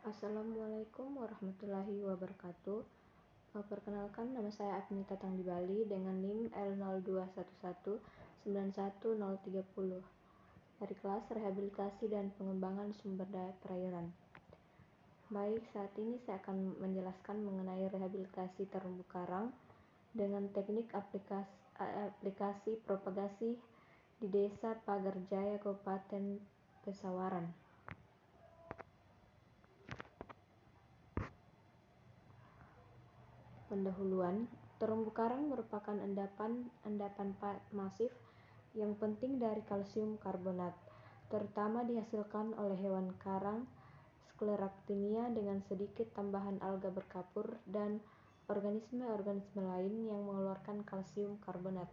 Assalamualaikum warahmatullahi wabarakatuh. Perkenalkan, nama saya Agnita Tang di Bali dengan NIM L0211911030 dari kelas Rehabilitasi dan Pengembangan Sumber Daya Perairan. Baik, saat ini saya akan menjelaskan mengenai rehabilitasi terumbu karang dengan teknik aplikasi propagasi di Desa Pagarjaya, Kabupaten Pesawaran. Pendahuluan, terumbu karang merupakan endapan masif yang penting dari kalsium karbonat, terutama dihasilkan oleh hewan karang Scleractinia dengan sedikit tambahan alga berkapur dan organisme-organisme lain yang mengeluarkan kalsium karbonat.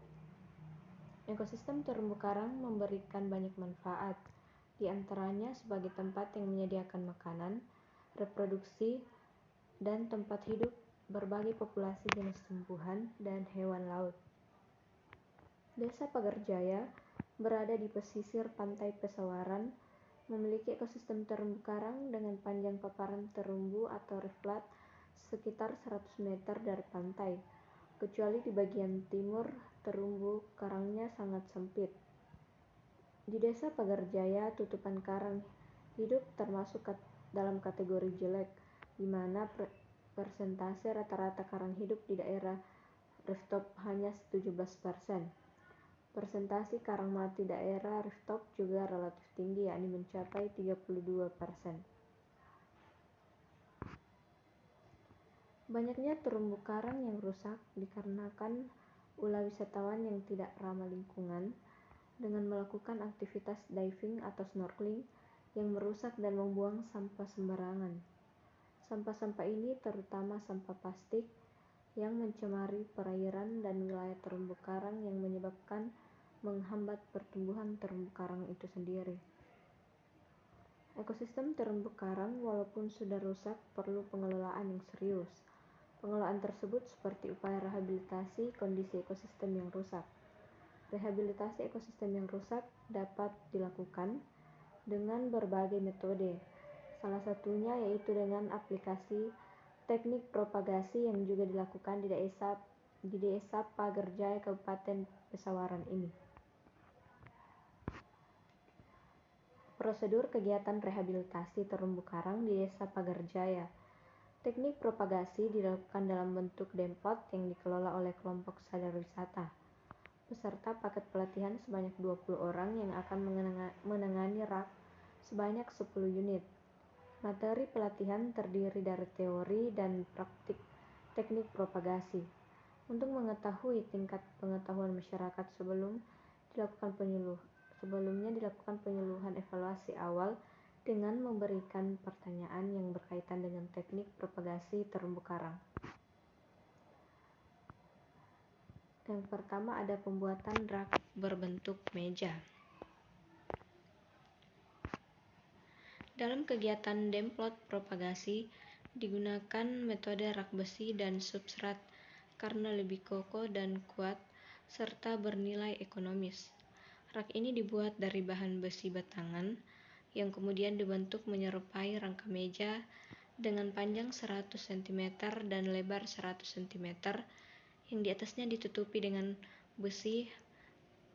Ekosistem terumbu karang memberikan banyak manfaat, di antaranya sebagai tempat yang menyediakan makanan, reproduksi, dan tempat hidup berbagai populasi jenis tumbuhan dan hewan laut. Desa Pagarjaya berada di pesisir pantai Pesawaran, memiliki ekosistem terumbu karang dengan panjang paparan terumbu atau reef flat sekitar 100 meter dari pantai, kecuali di bagian timur terumbu karangnya sangat sempit. Di Desa Pagarjaya, tutupan karang hidup termasuk dalam kategori jelek, di mana persentase rata-rata karang hidup di daerah rooftop hanya 17%. Persentase karang mati daerah rooftop juga relatif tinggi, yakni mencapai 32%. Banyaknya terumbu karang yang rusak dikarenakan ulah wisatawan yang tidak ramah lingkungan dengan melakukan aktivitas diving atau snorkeling yang merusak dan membuang sampah sembarangan. Sampah-sampah ini terutama sampah plastik yang mencemari perairan dan wilayah terumbu karang yang menyebabkan menghambat pertumbuhan terumbu karang itu sendiri. Ekosistem terumbu karang walaupun sudah rusak perlu pengelolaan yang serius. Pengelolaan tersebut seperti upaya rehabilitasi kondisi ekosistem yang rusak. Rehabilitasi ekosistem yang rusak dapat dilakukan dengan berbagai metode. Salah satunya yaitu dengan aplikasi teknik propagasi yang juga dilakukan di Desa Pagarjaya, Kabupaten Pesawaran ini. Prosedur kegiatan rehabilitasi terumbu karang di Desa Pagarjaya. Teknik propagasi dilakukan dalam bentuk demplot yang dikelola oleh kelompok sadar wisata. Peserta paket pelatihan sebanyak 20 orang yang akan menangani rak sebanyak 10 unit. Materi pelatihan terdiri dari teori dan praktik teknik propagasi. Untuk mengetahui tingkat pengetahuan masyarakat sebelumnya dilakukan penyuluhan evaluasi awal dengan memberikan pertanyaan yang berkaitan dengan teknik propagasi terumbu karang. Yang pertama ada pembuatan rak berbentuk meja. Dalam kegiatan demplot propagasi digunakan metode rak besi dan substrat karena lebih kokoh dan kuat serta bernilai ekonomis. Rak ini dibuat dari bahan besi batangan yang kemudian dibentuk menyerupai rangka meja dengan panjang 100 cm dan lebar 100 cm yang di atasnya ditutupi dengan besi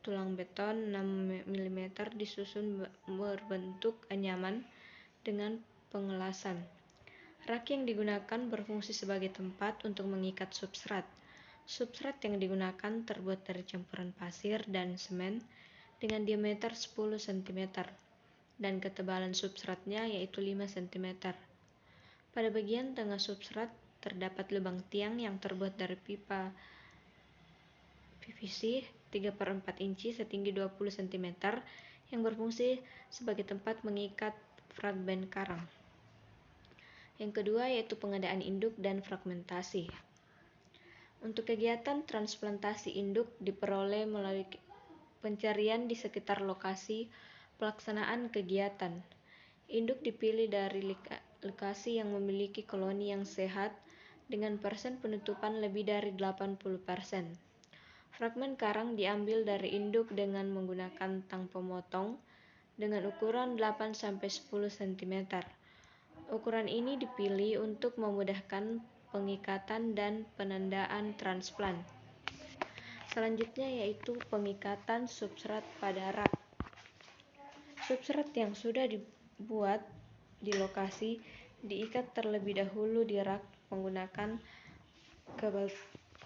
tulang beton 6 mm disusun berbentuk anyaman dengan pengelasan. Rak yang digunakan berfungsi sebagai tempat untuk mengikat substrat. Substrat yang digunakan terbuat dari campuran pasir dan semen dengan diameter 10 cm dan ketebalan substratnya yaitu 5 cm. Pada bagian tengah substrat terdapat lubang tiang yang terbuat dari pipa PVC 3/4 inci setinggi 20 cm yang berfungsi sebagai tempat mengikat fragmen karang. Yang kedua yaitu pengadaan induk dan fragmentasi. Untuk kegiatan transplantasi induk diperoleh melalui pencarian di sekitar lokasi pelaksanaan kegiatan. Induk dipilih dari lokasi yang memiliki koloni yang sehat dengan persen penutupan lebih dari 80%. Fragmen karang diambil dari induk dengan menggunakan tang pemotong dengan ukuran 8-10 cm. Ukuran ini dipilih untuk memudahkan pengikatan dan penandaan transplant. Selanjutnya yaitu pengikatan substrat pada rak. Substrat yang sudah dibuat di lokasi diikat terlebih dahulu di rak menggunakan kabel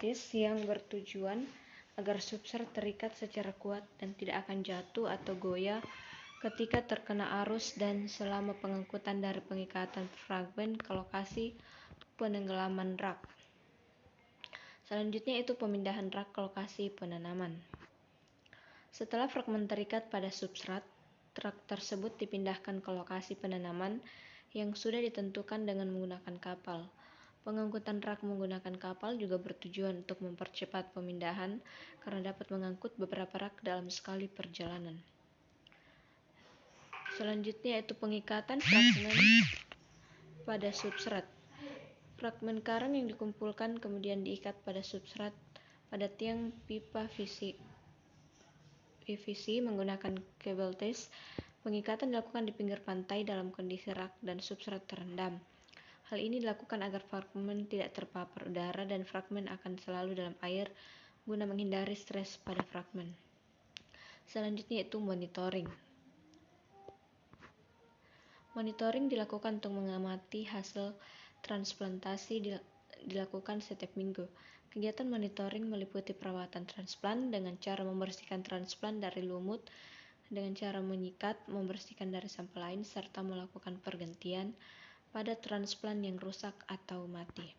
tis yang bertujuan agar substrat terikat secara kuat dan tidak akan jatuh atau goyah ketika terkena arus dan selama pengangkutan dari pengikatan fragmen ke lokasi penenggelaman rak. Selanjutnya itu pemindahan rak ke lokasi penanaman. Setelah fragmen terikat pada substrat, rak tersebut dipindahkan ke lokasi penanaman yang sudah ditentukan dengan menggunakan kapal. Pengangkutan rak menggunakan kapal juga bertujuan untuk mempercepat pemindahan karena dapat mengangkut beberapa rak dalam sekali perjalanan. Selanjutnya yaitu pengikatan fragmen pada substrat. Fragmen karang yang dikumpulkan kemudian diikat pada substrat pada tiang pipa PVC menggunakan kabel tis. Pengikatan dilakukan di pinggir pantai dalam kondisi rak dan substrat terendam. Hal ini dilakukan agar fragmen tidak terpapar udara dan fragmen akan selalu dalam air guna menghindari stres pada fragmen. Selanjutnya yaitu monitoring. Monitoring dilakukan untuk mengamati hasil transplantasi dilakukan setiap minggu. Kegiatan monitoring meliputi perawatan transplant dengan cara membersihkan transplant dari lumut, dengan cara menyikat, membersihkan dari sampel lain, serta melakukan pergantian pada transplant yang rusak atau mati.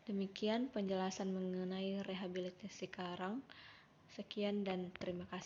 Demikian penjelasan mengenai rehabilitasi karang. Sekian dan terima kasih.